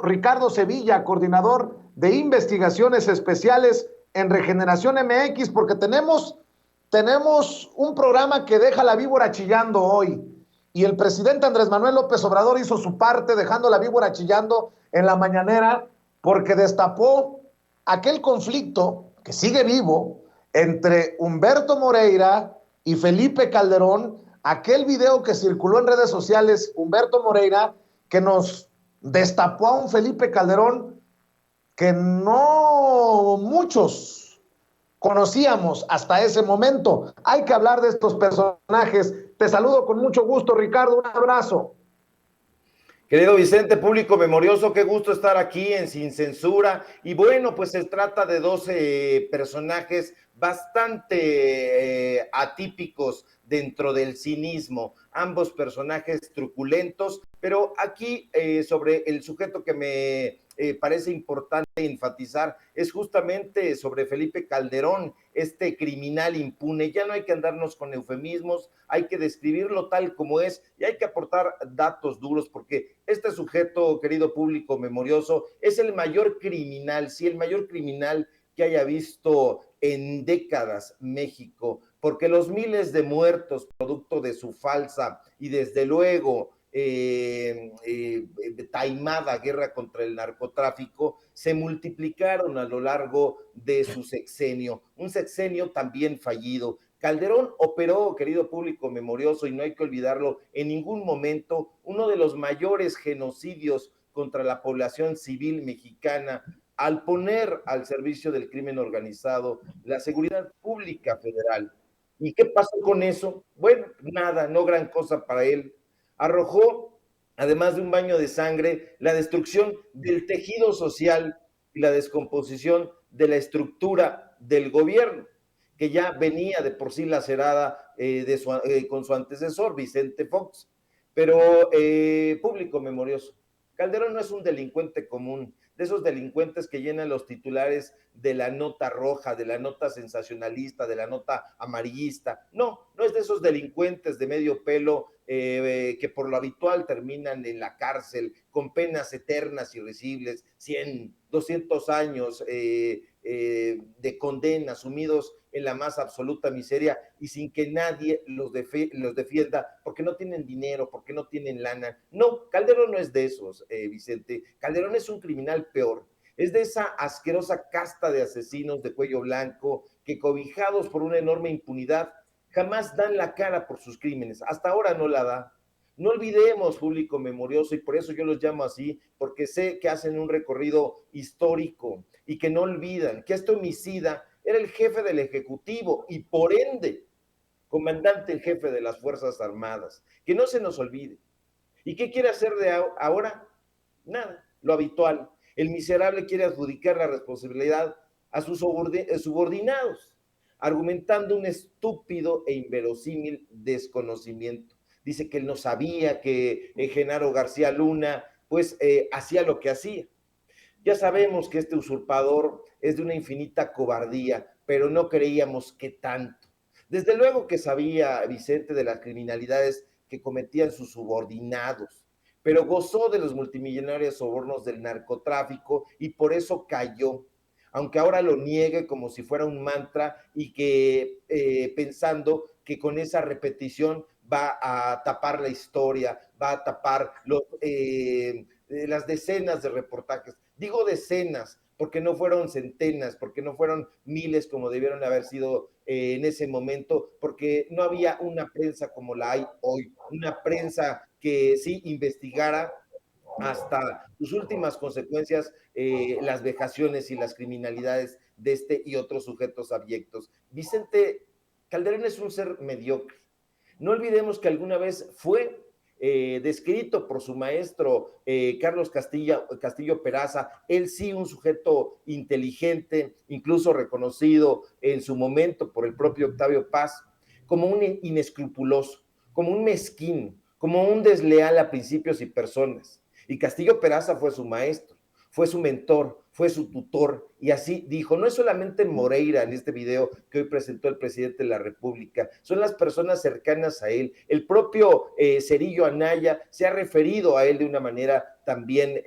Ricardo Sevilla, coordinador de investigaciones especiales en Regeneración MX, porque tenemos un programa que deja la víbora chillando hoy. Y el presidente Andrés Manuel López Obrador hizo su parte dejando la víbora chillando en la mañanera porque destapó aquel conflicto que sigue vivo entre Humberto Moreira y Felipe Calderón, aquel video que circuló en redes sociales, Humberto Moreira, que nos destapó a un Felipe Calderón que no muchos conocíamos hasta ese momento. Hay que hablar de estos personajes. Te saludo con mucho gusto, Ricardo. Un abrazo. Querido Vicente, público memorioso, qué gusto estar aquí en Sin Censura. Y bueno, pues se trata de 12 personajes bastante atípicos dentro del cinismo. Ambos personajes truculentos, pero aquí sobre el sujeto que me parece importante enfatizar es justamente sobre Felipe Calderón, este criminal impune. Ya no hay que andarnos con eufemismos, hay que describirlo tal como es y hay que aportar datos duros porque este sujeto, querido público memorioso, es el mayor criminal, sí, el mayor criminal que haya visto en décadas México, porque los miles de muertos producto de su falsa y desde luego taimada guerra contra el narcotráfico se multiplicaron a lo largo de su sexenio, un sexenio también fallido. Calderón operó, querido público memorioso, y no hay que olvidarlo en ningún momento, uno de los mayores genocidios contra la población civil mexicana al poner al servicio del crimen organizado la seguridad pública federal. ¿Y qué pasó con eso? Bueno, nada, no gran cosa para él. Arrojó, además de un baño de sangre, la destrucción del tejido social y la descomposición de la estructura del gobierno, que ya venía de por sí lacerada con su antecesor, Vicente Fox. Pero, público memorioso, Calderón no es un delincuente común, de esos delincuentes que llenan los titulares de la nota roja, de la nota sensacionalista, de la nota amarillista. No, no es de esos delincuentes de medio pelo que por lo habitual terminan en la cárcel con penas eternas y irrisibles, 100, 200 años de condena, sumidos en la más absoluta miseria y sin que nadie los defienda porque no tienen dinero, porque no tienen lana. No, Calderón no es de esos, Vicente. Calderón es un criminal peor. Es de esa asquerosa casta de asesinos de cuello blanco que, cobijados por una enorme impunidad, jamás dan la cara por sus crímenes. Hasta ahora no la da. No olvidemos, público memorioso, y por eso yo los llamo así, porque sé que hacen un recorrido histórico y que no olvidan que este homicida era el jefe del Ejecutivo y por ende comandante en jefe de las Fuerzas Armadas. Que no se nos olvide. ¿Y qué quiere hacer de ahora? Nada, lo habitual. El miserable quiere adjudicar la responsabilidad a sus subordinados, argumentando un estúpido e inverosímil desconocimiento. Dice que él no sabía que Genaro García Luna pues hacía lo que hacía. Ya sabemos que este usurpador es de una infinita cobardía, pero no creíamos que tanto. Desde luego que sabía Vicente de las criminalidades que cometían sus subordinados, pero gozó de los multimillonarios sobornos del narcotráfico y por eso cayó, aunque ahora lo niegue como si fuera un mantra y que pensando que con esa repetición va a tapar la historia, va a tapar las decenas de reportajes. Digo decenas porque no fueron centenas, porque no fueron miles como debieron haber sido en ese momento, porque no había una prensa como la hay hoy, una prensa que sí investigara hasta sus últimas consecuencias, las vejaciones y las criminalidades de este y otros sujetos abyectos. Vicente Calderón es un ser mediocre. No olvidemos que alguna vez fue descrito por su maestro Carlos Castillo Peraza, él sí un sujeto inteligente, incluso reconocido en su momento por el propio Octavio Paz, como un inescrupuloso, como un mezquino, como un desleal a principios y personas. Y Castillo Peraza fue su maestro, fue su mentor, fue su tutor, y así dijo, no es solamente Moreira en este video que hoy presentó el presidente de la República, son las personas cercanas a él, el propio Cerillo Anaya se ha referido a él de una manera también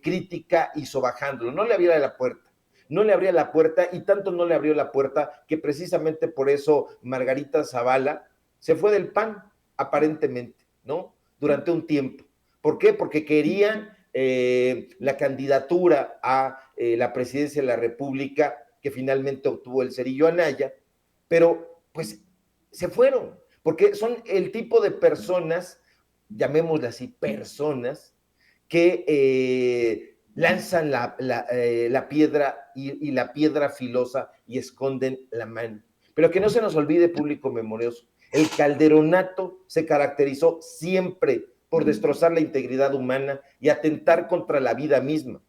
crítica y sobajándolo. No le abría la puerta. No le abría la puerta y tanto no le abrió la puerta que precisamente por eso Margarita Zavala se fue del PAN, aparentemente, ¿no? Durante un tiempo. ¿Por qué? Porque quería la candidatura a la presidencia de la República, que finalmente obtuvo el Cerillo Anaya, pero pues se fueron, porque son el tipo de personas, llamémosle así, personas, que lanzan la piedra y la piedra filosa y esconden la mano. Pero que no se nos olvide, público memorioso, el calderonato se caracterizó siempre por destrozar la integridad humana y atentar contra la vida misma.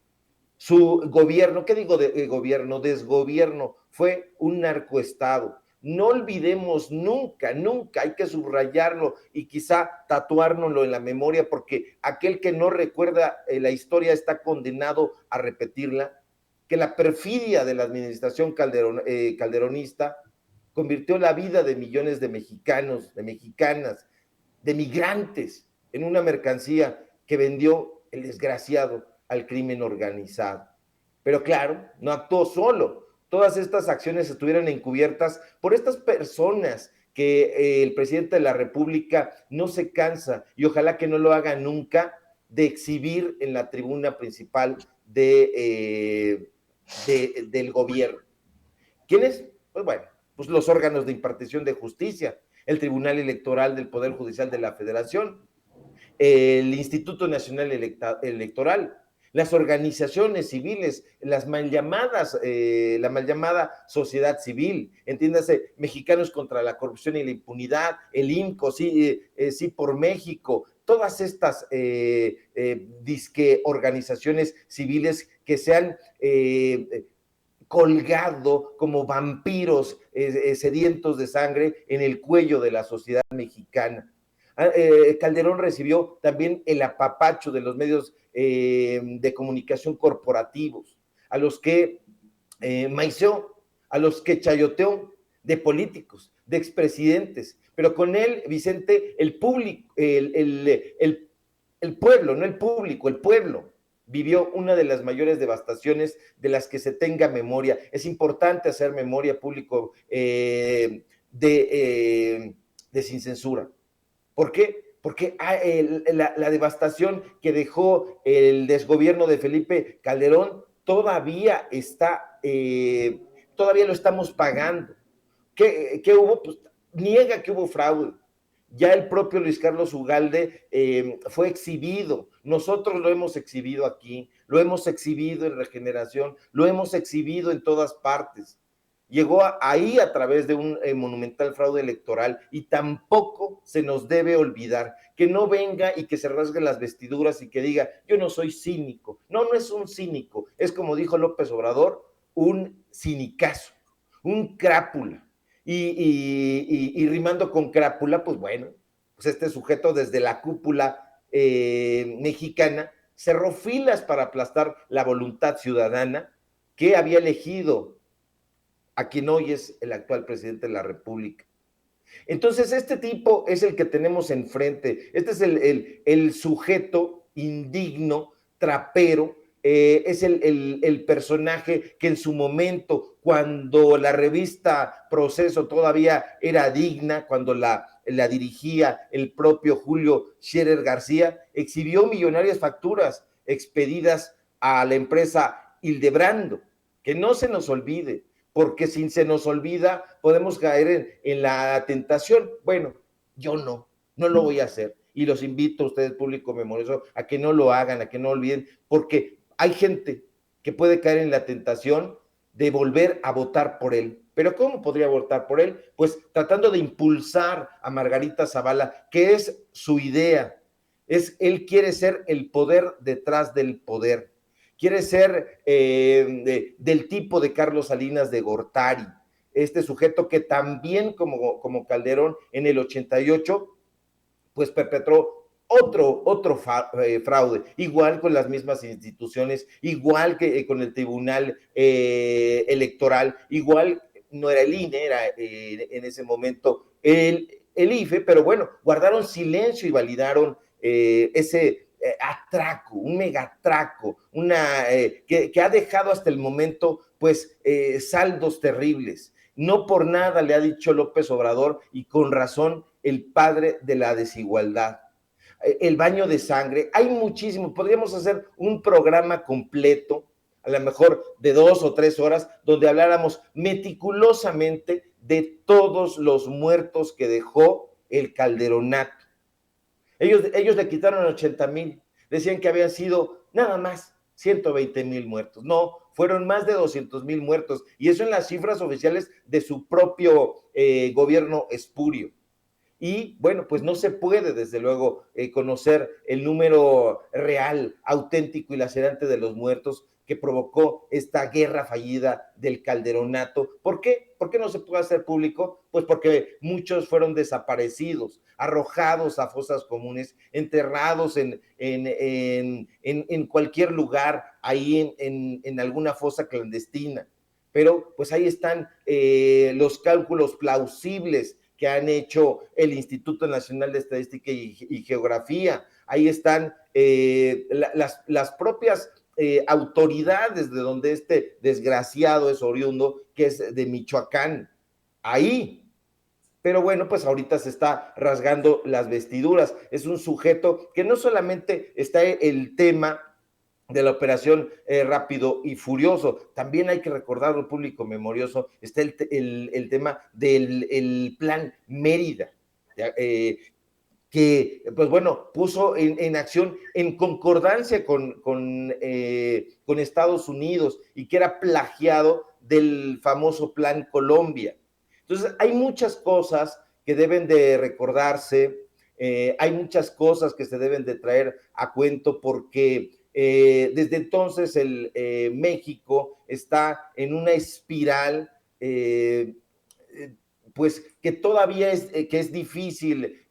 Su gobierno, ¿qué digo de gobierno? Desgobierno, fue un narcoestado. No olvidemos nunca, nunca, hay que subrayarlo y quizá tatuárnoslo en la memoria, porque aquel que no recuerda la historia está condenado a repetirla, que la perfidia de la administración calderonista convirtió la vida de millones de mexicanos, de mexicanas, de migrantes en una mercancía que vendió el desgraciado al crimen organizado. Pero claro, no actuó solo. Todas estas acciones estuvieron encubiertas por estas personas que el presidente de la República no se cansa, y ojalá que no lo haga nunca, de exhibir en la tribuna principal del gobierno. ¿Quiénes? Pues bueno, pues los órganos de impartición de justicia, el Tribunal Electoral del Poder Judicial de la Federación, el Instituto Nacional Electoral, las organizaciones civiles, la mal llamada sociedad civil, entiéndase, Mexicanos contra la Corrupción y la Impunidad, el IMCO, sí por México, todas estas disque organizaciones civiles que se han colgado como vampiros sedientos de sangre en el cuello de la sociedad mexicana. Calderón recibió también el apapacho de los medios de comunicación corporativos, a los que maiceó, a los que chayoteó, de políticos, de expresidentes, pero con él, Vicente, el público, el pueblo, no el público, el pueblo vivió una de las mayores devastaciones de las que se tenga memoria. Es importante hacer memoria, público, de Sin Censura. ¿Por qué? Porque la devastación que dejó el desgobierno de Felipe Calderón todavía está, todavía lo estamos pagando. ¿Qué hubo? Pues niega que hubo fraude. Ya el propio Luis Carlos Ugalde fue exhibido. Nosotros lo hemos exhibido aquí, lo hemos exhibido en Regeneración, lo hemos exhibido en todas partes. Llegó ahí a través de un monumental fraude electoral, y tampoco se nos debe olvidar que no venga y que se rasgue las vestiduras y que diga, yo no soy cínico. No, no es un cínico, es, como dijo López Obrador, un cinicazo, un crápula. Y rimando con crápula, pues bueno, pues este sujeto desde la cúpula mexicana cerró filas para aplastar la voluntad ciudadana que había elegido a quien hoy es el actual presidente de la República. Entonces, este tipo es el que tenemos enfrente. Este es el sujeto indigno, trapero, es el personaje que en su momento, cuando la revista Proceso todavía era digna, cuando la dirigía el propio Julio Scherer García, exhibió millonarias facturas expedidas a la empresa Hildebrando. Que no se nos olvide, porque si se nos olvida, podemos caer en la tentación. Bueno, yo no lo voy a hacer. Y los invito a ustedes, público memorioso, a que no lo hagan, a que no olviden, porque hay gente que puede caer en la tentación de volver a votar por él. ¿Pero cómo podría votar por él? Pues tratando de impulsar a Margarita Zavala, que es su idea. Él quiere ser el poder detrás del poder. Quiere ser del tipo de Carlos Salinas de Gortari, este sujeto que también como Calderón en el 88, pues perpetró otro fraude, igual con las mismas instituciones, igual que con el Tribunal Electoral, igual no era el INE, era en ese momento el IFE, pero bueno, guardaron silencio y validaron ese atraco, un megatraco, que ha dejado hasta el momento pues saldos terribles. No por nada le ha dicho López Obrador, y con razón, el padre de la desigualdad. El baño de sangre, hay muchísimo, podríamos hacer un programa completo, a lo mejor de 2 o 3 horas, donde habláramos meticulosamente de todos los muertos que dejó el Calderonato. Ellos le quitaron 80,000, decían que habían sido nada más 120,000 muertos. No, fueron más de 200,000 muertos, y eso en las cifras oficiales de su propio gobierno espurio. Y bueno, pues no se puede desde luego conocer el número real, auténtico y lacerante de los muertos que provocó esta guerra fallida del Calderonato. ¿Por qué? ¿Por qué no se puede hacer público? Pues porque muchos fueron desaparecidos, arrojados a fosas comunes, enterrados en cualquier lugar, ahí en alguna fosa clandestina. Pero pues ahí están los cálculos plausibles que han hecho el Instituto Nacional de Estadística y Geografía. Ahí están las propias autoridades de donde este desgraciado es oriundo, que es de Michoacán. Ahí. Pero bueno, pues ahorita se está rasgando las vestiduras. Es un sujeto que no solamente está el tema de la operación Rápido y Furioso, también hay que recordarlo, público memorioso, está el tema del plan Mérida, que pues bueno, puso en acción en concordancia con Estados Unidos, y que era plagiado del famoso plan Colombia. Entonces hay muchas cosas que deben de recordarse, hay muchas cosas que se deben de traer a cuento, porque desde entonces México está en una espiral pues que todavía es difícil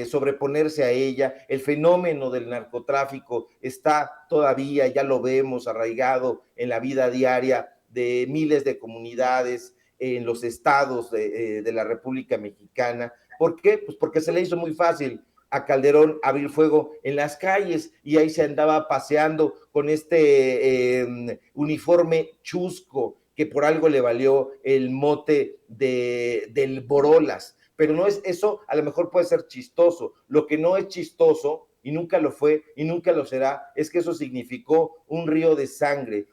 sobreponerse a ella. El fenómeno del narcotráfico está todavía, ya lo vemos, arraigado en la vida diaria de miles de comunidades en los estados de la República Mexicana. ¿Por qué? Pues porque se le hizo muy fácil a Calderón abrir fuego en las calles, y ahí se andaba paseando con este uniforme chusco, que por algo le valió el mote del Borolas. Pero no es eso, a lo mejor puede ser chistoso. Lo que no es chistoso, y nunca lo fue y nunca lo será, es que eso significó un río de sangre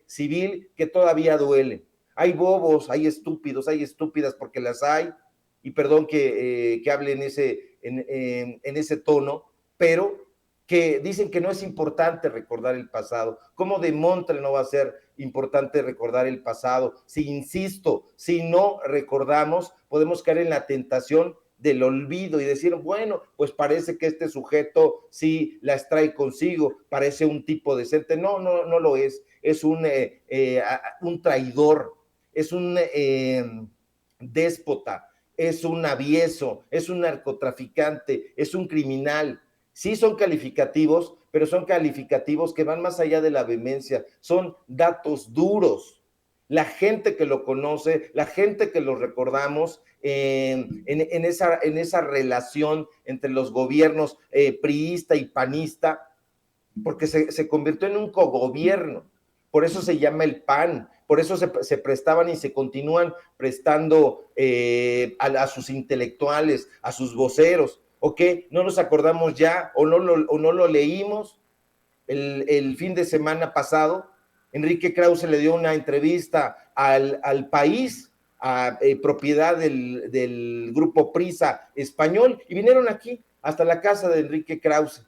civil que todavía duele. Hay bobos, hay estúpidos, hay estúpidas, porque las hay, y perdón que hable en ese tono, pero que dicen que no es importante recordar el pasado. ¿Cómo de montre no va a ser importante recordar el pasado? Si, insisto, si no recordamos, podemos caer en la tentación del olvido y decir, bueno, pues parece que este sujeto sí las trae consigo, parece un tipo decente. No, no lo es. Es un traidor, es un déspota, es un avieso, es un narcotraficante, es un criminal. Sí son calificativos, pero son calificativos que van más allá de la vehemencia, son datos duros. La gente que lo conoce, la gente que lo recordamos en esa relación entre los gobiernos priista y panista, porque se convirtió en un cogobierno. Por eso se llama el PAN, por eso se prestaban y se continúan prestando a sus intelectuales, a sus voceros. ¿Ok? ¿No nos acordamos ya o no lo leímos el fin de semana pasado? Enrique Krause le dio una entrevista al País, propiedad del grupo Prisa español, y vinieron aquí hasta la casa de Enrique Krause,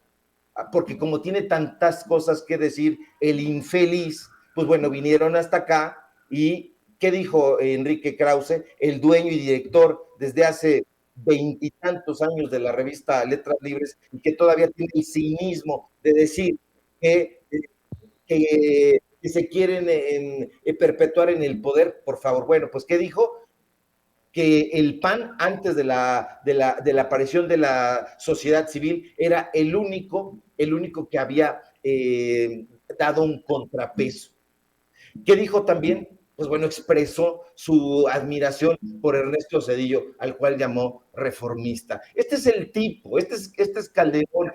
porque como tiene tantas cosas que decir el infeliz, pues bueno, vinieron hasta acá. ¿Y qué dijo Enrique Krause, el dueño y director desde hace 20 años de la revista Letras Libres, y que todavía tiene el cinismo de decir que se quieren perpetuar en el poder? Por favor, bueno, pues ¿qué dijo? Que el PAN, antes de la aparición de la sociedad civil, era el único que había dado un contrapeso. ¿Qué dijo también? pues bueno, expresó su admiración por Ernesto Zedillo, al cual llamó reformista. Este es el tipo, este es Calderón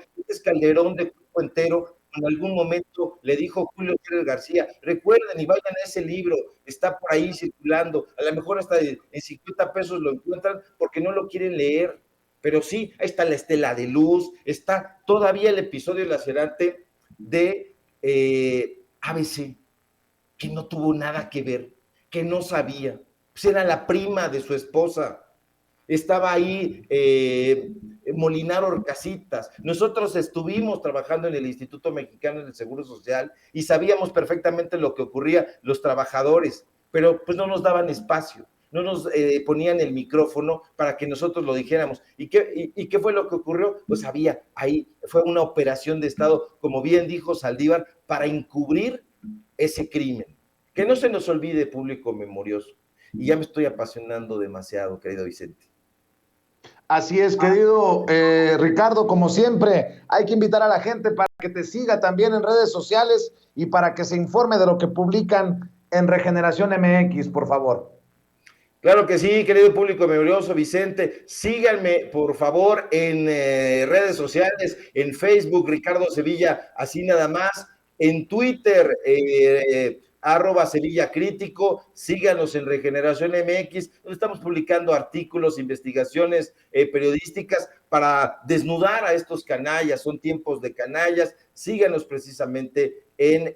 de cuerpo entero. En algún momento le dijo Julio César García, recuerden y vayan a ese libro, está por ahí circulando, a lo mejor hasta en 50 pesos lo encuentran porque no lo quieren leer, pero sí, ahí está la estela de luz, está todavía el episodio lacerante de ABC, que no tuvo nada que ver, que no sabía, pues era la prima de su esposa. Estaba ahí Molinar Orcasitas. Nosotros estuvimos trabajando en el Instituto Mexicano del Seguro Social y sabíamos perfectamente lo que ocurría los trabajadores, pero pues no nos daban espacio, no nos ponían el micrófono para que nosotros lo dijéramos. ¿Y qué fue lo que ocurrió? Pues había ahí, fue una operación de Estado, como bien dijo Saldívar, para encubrir ese crimen. Que no se nos olvide, público memorioso. Y ya me estoy apasionando demasiado, querido Vicente. Así es, querido Ricardo, como siempre, hay que invitar a la gente para que te siga también en redes sociales y para que se informe de lo que publican en Regeneración MX, por favor. Claro que sí, querido público memorioso, Vicente. Síganme, por favor, en redes sociales, en Facebook, Ricardo Sevilla, así nada más, en Twitter, @Sevilla Crítico, síganos en Regeneración MX, donde estamos publicando artículos, investigaciones periodísticas para desnudar a estos canallas, son tiempos de canallas, síganos precisamente en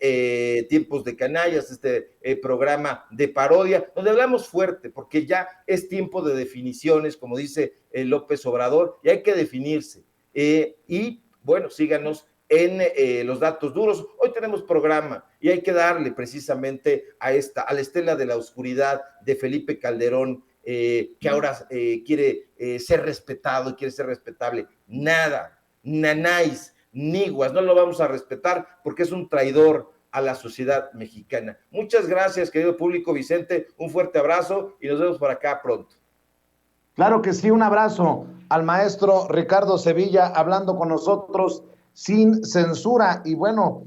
Tiempos de Canallas, este programa de parodia, donde hablamos fuerte, porque ya es tiempo de definiciones, como dice López Obrador, y hay que definirse. Y bueno, síganos en los datos duros. Hoy tenemos programa y hay que darle precisamente a la estela de la oscuridad de Felipe Calderón, que ahora quiere ser respetado y quiere ser respetable. Nada, nanáis, niguas, no lo vamos a respetar porque es un traidor a la sociedad mexicana. Muchas gracias, querido público. Vicente, un fuerte abrazo y nos vemos por acá pronto. Claro que sí, un abrazo al maestro Ricardo Sevilla hablando con nosotros sin censura. Y bueno,